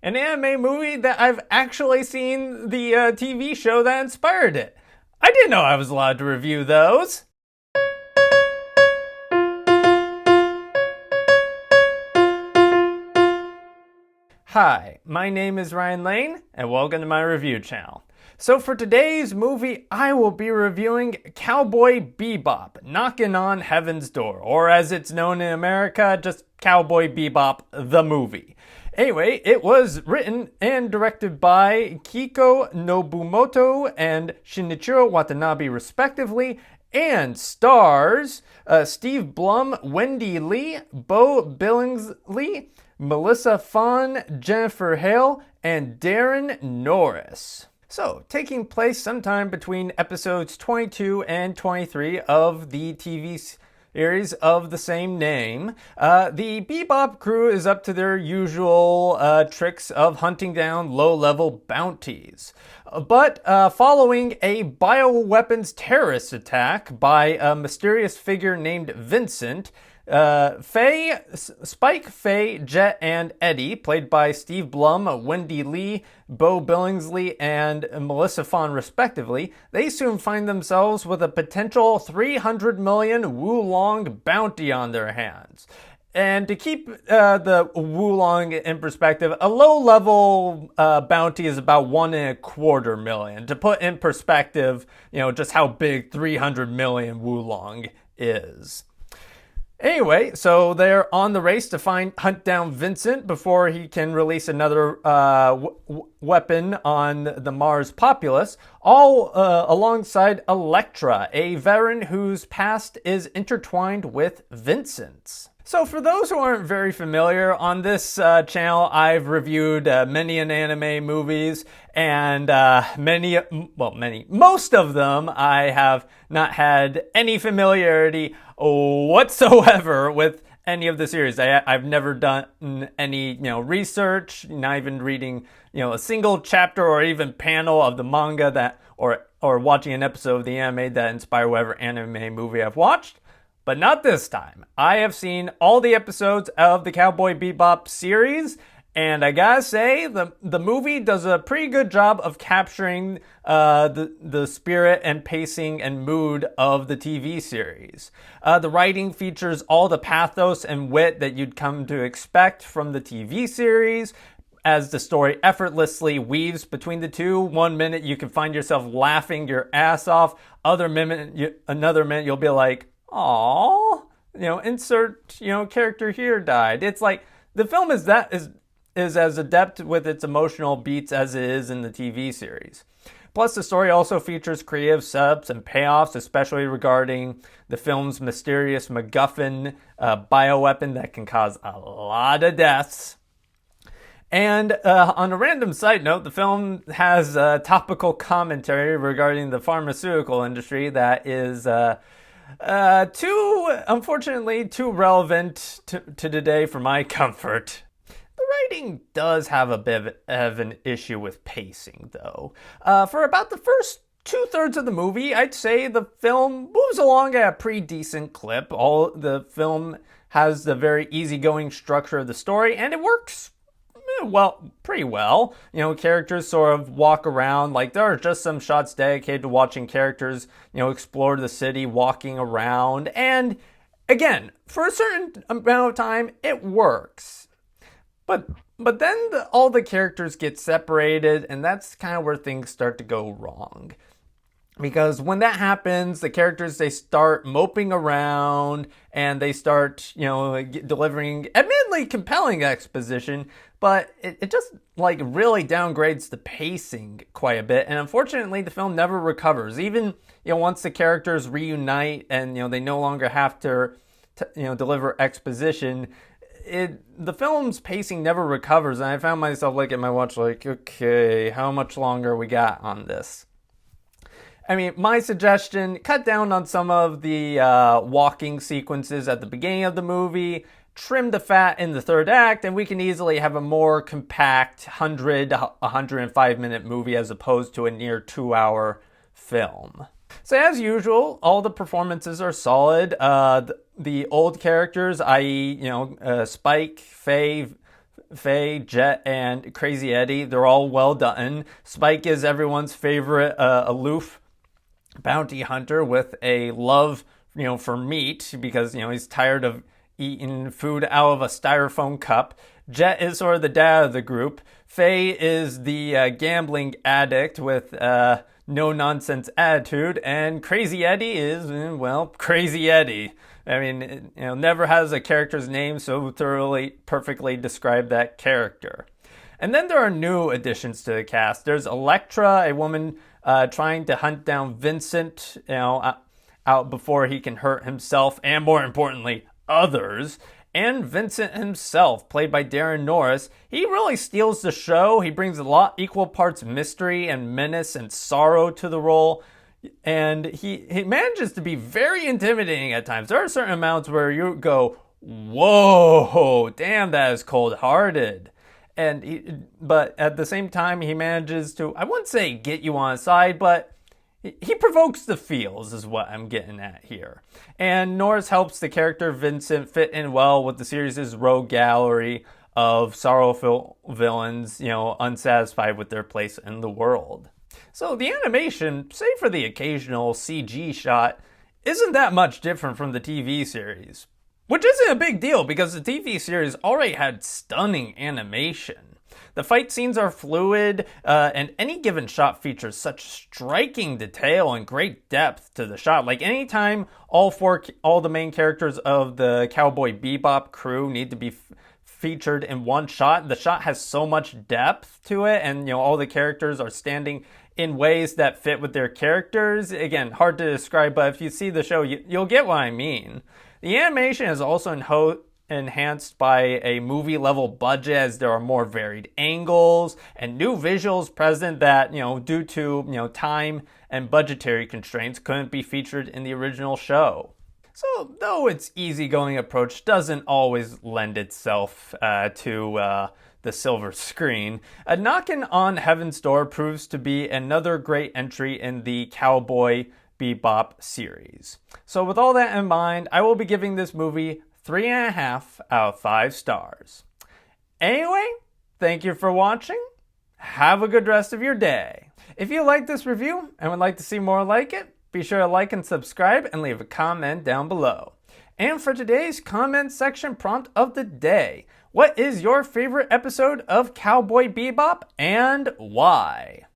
an anime movie that I've actually seen the TV show that inspired it. I didn't know I was allowed to review those. Hi, my name is Ryan Lane, and welcome to my review channel. So for today's movie, I will be reviewing Cowboy Bebop, Knocking on Heaven's Door, or as it's known in America, just Cowboy Bebop The Movie. Anyway, it was written and directed by Kiko Nobumoto and Shinichiro Watanabe respectively, and stars Steve Blum, Wendee Lee, Beau Billingslea, Melissa Fahn, Jennifer Hale, and Daran Norris. So, taking place sometime between episodes 22 and 23 of the TV series of the same name, the Bebop crew is up to their usual tricks of hunting down low-level bounties. But following a bioweapons terrorist attack by a mysterious figure named Vincent, Spike, Faye, Jet, and Eddie, played by Steve Blum, Wendee Lee, Beau Billingslea, and Melissa Fahn respectively, they soon find themselves with a potential 300 million Woolong bounty on their hands. And to keep the Woolong in perspective, a low-level bounty is about 1.25 million. To put in perspective, just how big 300 million Woolong is. Anyway, so they're on the race to hunt down Vincent before he can release another weapon on the Mars populace, all alongside Elektra, a veteran whose past is intertwined with Vincent's. So for those who aren't very familiar, on this channel I've reviewed many anime movies, and most of them I have not had any familiarity whatsoever with any of the series. I've never done any research, not even reading a single chapter or even panel of the manga that or watching an episode of the anime that inspired whatever anime movie I've watched. But not this time. I have seen all the episodes of the Cowboy Bebop series, and I gotta say, the movie does a pretty good job of capturing the spirit and pacing and mood of the TV series. The writing features all the pathos and wit that you'd come to expect from the TV series, as the story effortlessly weaves between the two. One minute you can find yourself laughing your ass off, another minute you'll be like, "Aww, insert, character here died." It's like the film is as adept with its emotional beats as it is in the TV series. Plus, the story also features creative setups and payoffs, especially regarding the film's mysterious MacGuffin bioweapon that can cause a lot of deaths. And on a random side note, the film has topical commentary regarding the pharmaceutical industry that is unfortunately too relevant to today for my comfort. The writing does have a bit of an issue with pacing, though. For about the first 2/3 of the movie, I'd say the film moves along at a pretty decent clip. The film has the very easygoing structure of the story, and it works pretty well. Characters sort of walk around. Like, there are just some shots dedicated to watching characters, explore the city, walking around. And again, for a certain amount of time, it works. But then all the characters get separated, and that's kind of where things start to go wrong. Because when that happens, the characters, they start moping around and they start, delivering admittedly compelling exposition, but it just really downgrades the pacing quite a bit. And unfortunately, the film never recovers. Even, once the characters reunite and, they no longer have to deliver exposition, the film's pacing never recovers. And I found myself at my watch okay, how much longer we got on this? I mean, my suggestion, cut down on some of the walking sequences at the beginning of the movie, trim the fat in the third act, and we can easily have a more compact 105-minute movie as opposed to a near 2-hour film. So as usual, all the performances are solid. The old characters, i.e., Spike, Faye, Faye, Jet, and Crazy Eddie, they're all well done. Spike is everyone's favorite aloof bounty hunter with a love, for meat because, he's tired of eating food out of a styrofoam cup. Jet is sort of the dad of the group. Faye is the gambling addict with no-nonsense attitude. And Crazy Eddie is, Crazy Eddie. I mean, never has a character's name so thoroughly, perfectly describe that character. And then there are new additions to the cast. There's Electra, a woman trying to hunt down Vincent, out before he can hurt himself and, more importantly, others. And Vincent himself, played by Daran Norris, he really steals the show. He brings equal parts mystery and menace and sorrow to the role. And he manages to be very intimidating at times. There are certain amounts where you go, whoa, damn, that is cold-hearted. But at the same time, he manages to, I wouldn't say get you on his side, but he provokes the feels is what I'm getting at here. And Norris helps the character Vincent fit in well with the series' rogue gallery of sorrowful villains, unsatisfied with their place in the world. So the animation, save for the occasional CG shot, isn't that much different from the TV series. Which isn't a big deal because the TV series already had stunning animation. The fight scenes are fluid, and any given shot features such striking detail and great depth to the shot. Like anytime all the main characters of the Cowboy Bebop crew need to be featured in one shot, the shot has so much depth to it, and all the characters are standing in ways that fit with their characters. Again, hard to describe, but if you see the show, you'll get what I mean. The animation is also enhanced by a movie-level budget as there are more varied angles and new visuals present that, due to, time and budgetary constraints couldn't be featured in the original show. So, though its easygoing approach doesn't always lend itself to the silver screen, A Knockin' on Heaven's Door proves to be another great entry in the Cowboy Bebop series. So with all that in mind, I will be giving this movie 3.5 out of 5 stars. Anyway, thank you for watching. Have a good rest of your day. If you liked this review and would like to see more like it, be sure to like and subscribe and leave a comment down below. And for today's comment section prompt of the day, what is your favorite episode of Cowboy Bebop and why?